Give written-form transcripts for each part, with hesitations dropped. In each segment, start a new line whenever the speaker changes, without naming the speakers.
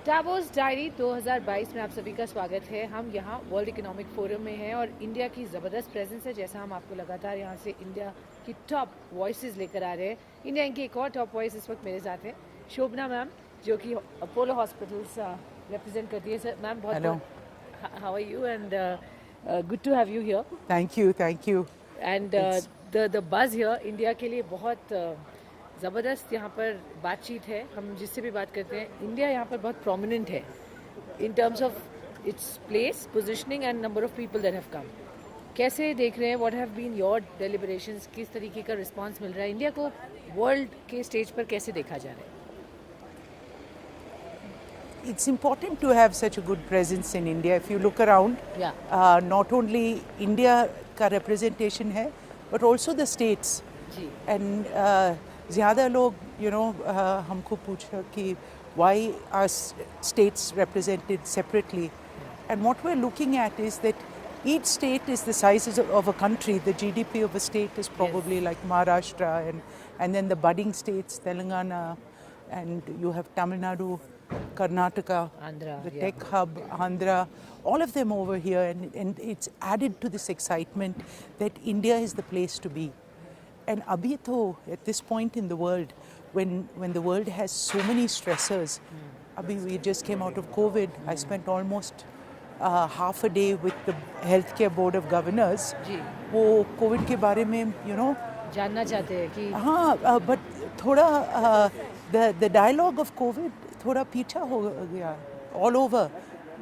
Davos diary 2022 में आप सभी का स्वागत है। हम यहाँ वर्ल्ड इकोनॉमिक फोरम में हैं और इंडिया की ज़बरदस्त प्रेजेंस है। जैसा हम आपको लगातार यहाँ से इंडिया की टॉप वॉइसेस लेकर आ रहे हैं। इंडिया की एक और टॉप वॉइस इस वक्त मेरे साथ है, शोभना मैम, जो कि अपोलो हॉस्पिटल्स रिप्रेजेंट करती है। सर मैम, बहुत बहुत how are you and good to have you here.
Thank you
and the buzz here India के लिए बहुत ज़बरदस्त यहाँ पर बातचीत है। हम जिससे भी बात करते हैं, इंडिया यहाँ पर बहुत प्रोमिनेंट है in terms of its place, positioning and number of people that have come. कैसे देख रहे हैं, what have been your deliberations, किस तरीके का रिस्पांस मिल रहा है, इंडिया को वर्ल्ड के स्टेज पर कैसे देखा जा रहा है?
It's important to have such a good presence in India. If you look around, not only India का representation है, but also the states.
Ji.
And ज़्यादा लोग हमको पूछा कि why are states represented separately? And what we're looking at is that each state is the size of a country. The GDP of a state is probably like Maharashtra, and then the budding states, Telangana, and you have Tamil Nadu, Karnataka,
Andhra,
the tech hub, Andhra, all of them over here, and it's added to this excitement that India is the place to be. And abhi to, at this point in the world, when the world has so many stressors, abhi we just came out of COVID. I spent almost half a day with the healthcare board of governors. वो COVID के बारे में
जानना चाहते हैं कि
हाँ, but थोड़ा the dialogue of COVID थोड़ा पीछा हो गया all over,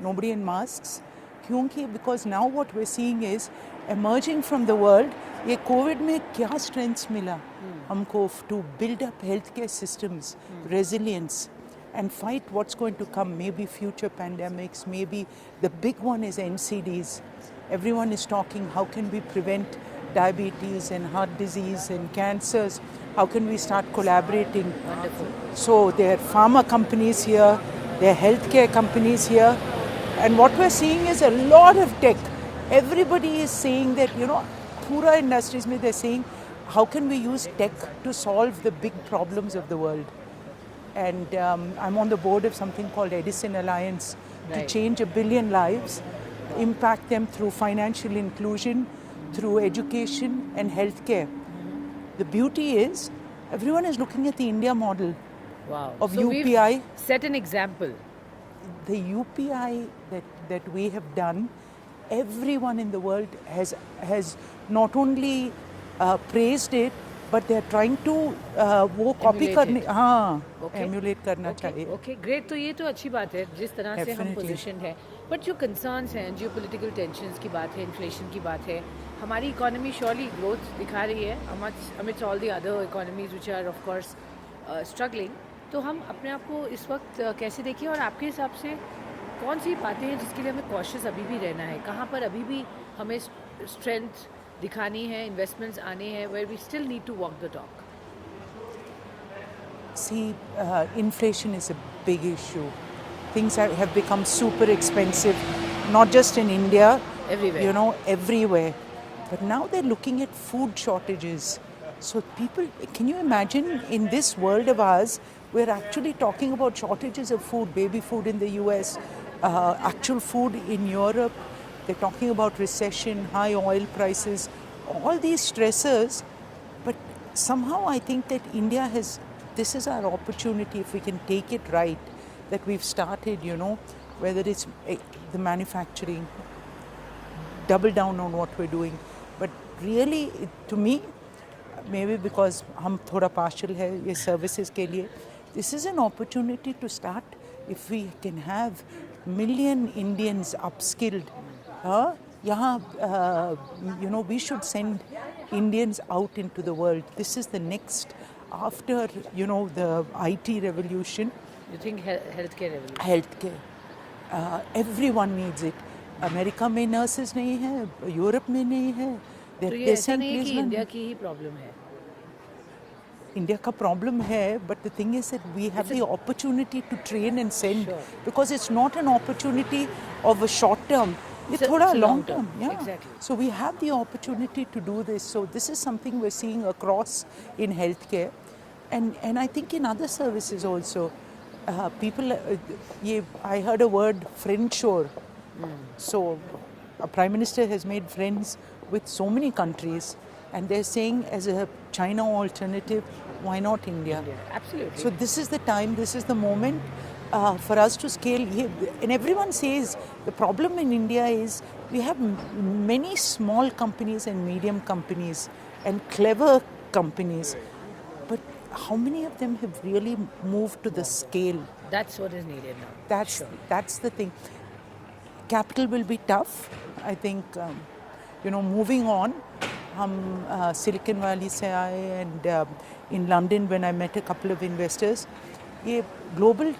nobody in masks, क्योंकि because now what we're seeing is emerging from the world, ये COVID में क्या strengths मिला हमको to build up healthcare systems, resilience, and fight what's going to come, maybe future pandemics, maybe the big one is NCDs. Everyone is talking, how can we prevent diabetes and heart disease and cancers? How can we start collaborating?
Wonderful.
So there are pharma companies here, there are healthcare companies here, and what we're seeing is a lot of tech. Everybody is saying that, pura industries mein they're saying, how can we use tech to solve the big problems of the world? And I'm on the board of something called Edison Alliance to change 1 billion lives, impact them through financial inclusion, through education and healthcare. The beauty is, everyone is looking at the India model of
so
UPI.
We've set an example.
The UPI that we have done, everyone in the world has not only praised it, but they are trying to वो copy करने emulate करना चाहिए.
Okay great. तो ये तो अच्छी बात है जिस तरह से हम पोजीशन है, बट जो कंसर्न्स हैं, जियोपॉलिटिकल टेंशंस की बात है, इन्फ्लेशन की बात है, हमारी इकोनॉमी श्योरली ग्रोथ दिखा रही है amidst all the other economies which are of course struggling. तो हम अपने आप को इस वक्त कैसे देखें, और आपके हिसाब से कौन सी बातें हैं जिसके लिए हमें कॉशियस अभी भी रहना है, कहाँ पर अभी भी हमें स्ट्रेंथ दिखानी है, इन्वेस्टमेंट्स आने हैं, where we still need to walk the talk?
See, inflation is a big issue. Things have become super expensive, not just in India,
everywhere.
Everywhere. But now they're looking at food shortages. So people, can you imagine, in this world of ours, we're actually talking about shortages of food, baby food in the US, actual food in Europe. They're talking about recession, high oil prices, all these stressors. But somehow I think that India this is our opportunity, if we can take it right, that we've started, whether it's the manufacturing, double down on what we're doing. But really, to me, maybe because हम थोड़ा partial है ये services के लिए, this is an opportunity to start. If we can have million Indians upskilled, we should send Indians out into the world. This is the next, after, the IT revolution.
You think healthcare revolution?
Healthcare. Everyone needs it. America में nurses नहीं है, Europe में नहीं है.
तो ये ऐसा नहीं है कि इंडिया की ही प्रॉब्लम है.
India का problem है, but the thing is that we have the opportunity to train and send, because it's not an opportunity of a short term. It's a long term. Yeah.
Exactly.
So we have the opportunity to do this. So this is something we're seeing across in healthcare, and I think in other services also. I heard a word, friendshore. So, a prime minister has made friends with so many countries, and they're saying, as a China alternative, why not India?
Absolutely.
So, this is the time, this is the moment for us to scale. And everyone says the problem in India is we have many small companies and medium companies and clever companies, but how many of them have really moved to the scale?
That's what is needed now.
That's the thing. Capital will be tough. I think, moving on. Silicon Valley से आए, and in London when I met a couple of investors, ये global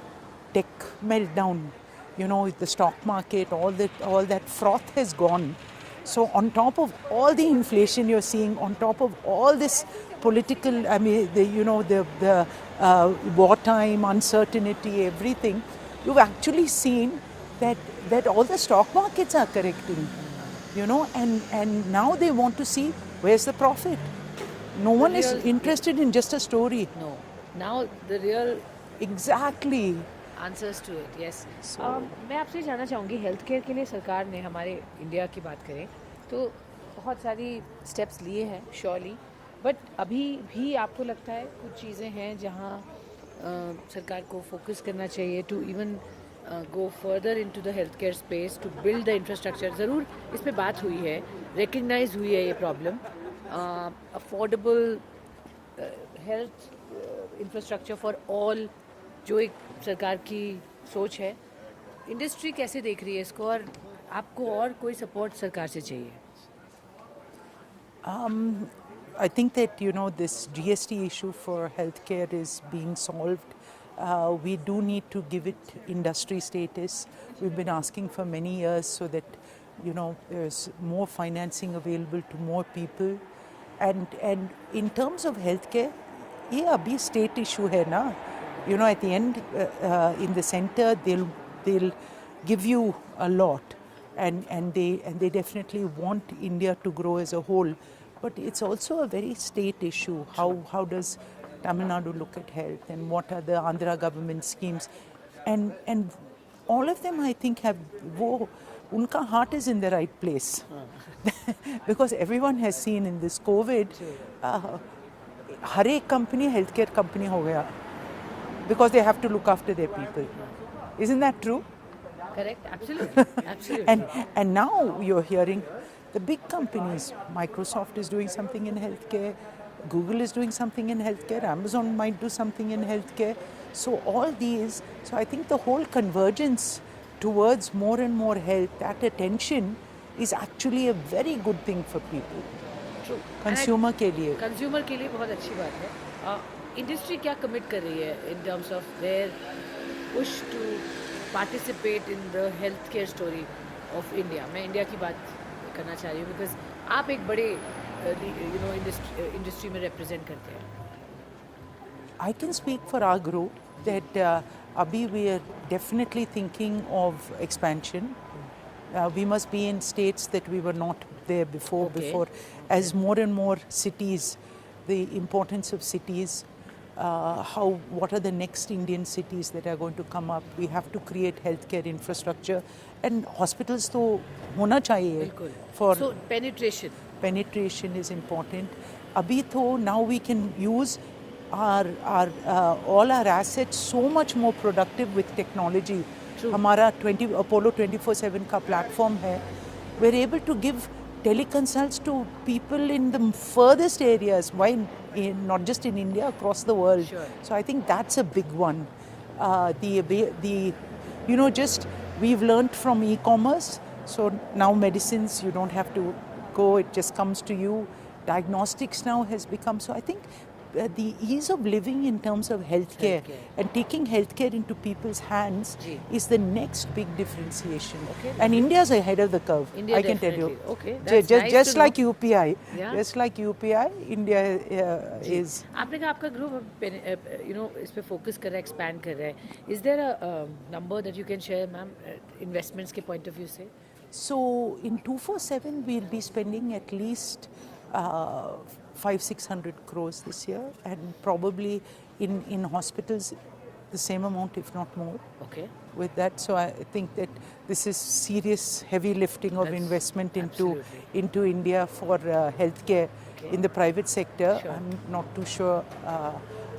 tech meltdown, the stock market, all that froth has gone. So on top of all the inflation you're seeing, on top of all this political, the wartime uncertainty, everything, you've actually seen that all the stock markets are correcting, and now they want to see where's the profit. No one is interested in just a story.
No. Now the real
Exactly.
Answers to it yes. मैं आपसे जानना चाहूँगी, health care के लिए सरकार ने, हमारे India की बात करें तो बहुत सारी स्टेप्स लिए हैं श्योरली, बट अभी भी आपको लगता है कुछ चीज़ें हैं जहाँ सरकार को फोकस करना चाहिए to even go further into the health care space, to build the infrastructure? ज़रूर इस पे बात हुई है, रिकग्नाइज हुई है ये problem, affordable health infrastructure for all, जो एक सरकार की सोच है. इंडस्ट्री कैसे देख रही है इसको, और आपको और कोई सपोर्ट सरकार से चाहिए?
I think that this GST issue for healthcare is being solved. We do need to give it industry status. We've been asking for many years so that there's more financing available to more people. And in terms of healthcare, ये अभी state issue है ना. At the end, in the center, they'll give you a lot, and they definitely want India to grow as a whole. But it's also a very state issue. How does Tamil Nadu look at health, and what are the Andhra government schemes, and all of them I think have unka heart is in the right place, because everyone has seen in this COVID, हर एक company healthcare company हो गया. Because they have to look after their people. Isn't that true?
Correct, absolutely. Absolutely.
And now you're hearing the big companies, Microsoft is doing something in healthcare, Google is doing something in healthcare, Amazon might do something in healthcare. So all these, so I think the whole convergence towards more and more health, that attention is actually a very good thing for people.
True.
Consumer के लिए.
Consumer के लिए बहुत अच्छी बात है. Industry क्या commit कर रही है in terms of their push to participate in the health care story of India? मैं इंडिया की बात करना चाह रही हूँ बिकॉज आप एक बड़े इंडस्ट्री में रिप्रेजेंट करते हैं.
I can speak for our group that Abhi, we are definitely thinking of expansion. We must be in states that we were not there before.
Okay.
Before, as more and more cities, the importance of cities. What are the next Indian cities that are going to come up? We have to create healthcare infrastructure, and hospitals तो होना चाहिए. For
so penetration
is important. अभी तो now we can use our all our assets so much more productive with technology.
True.
हमारा Apollo 24/7 का platform है. We're able to give teleconsults to people in the furthest areas. Why? Not just in India, across the world.
Sure.
So I think that's a big one. Just we've learned from e-commerce. So now medicines, you don't have to go; it just comes to you. Diagnostics now has become so. I think the ease of living in terms of healthcare and taking healthcare into people's hands is the next big differentiation.
Okay,
and India's ahead of the curve.
India
I can tell you.
Okay, that's nice
just
to
like
know.
UPI.
Yeah.
Just like UPI, India is.
आपने कहा आपका group इस पे focus कर रहा है, expand कर रहा है. Is there a number that you can share ma'am, investments के पॉइंट ऑफ व्यू से?
So in 247 we'll be spending at least 500-600 crores this year, and probably in hospitals the same amount, if not more,
Okay.
with that. So I think that this is serious heavy lifting of
That's
investment
absolutely.
into India for healthcare
Okay.
in the private sector.
Sure.
I'm not too sure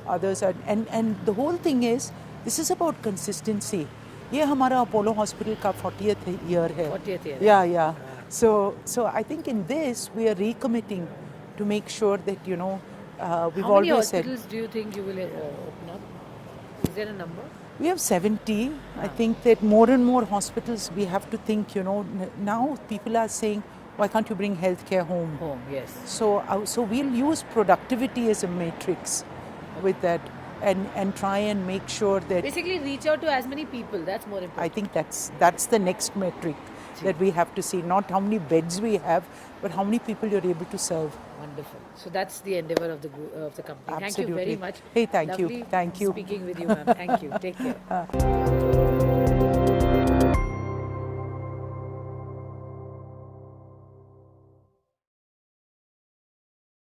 others are. And the whole thing is, this is about consistency. ये हमारा Apollo hospital का 40th year है.
40th year.
Yeah. So I think in this we are recommitting to make sure that we've
How many
always said
hospitals do you think you will open up? Is there a number?
we have 70. I think that more and more hospitals we have to think. Now people are saying, why can't you bring healthcare home?
Home, yes.
So we'll use productivity as a matrix with that, and try and make sure that
Basically, reach out to as many people. That's more important.
I think that's the next metric that we have to see. Not how many beds we have, but how many people you're able to serve.
Wonderful. So that's the endeavor of the company. Thank you
Absolutely.
very much.
Hey, thank you.
Lovely
Thank you.
speaking with you, ma'am. Thank you. Take care.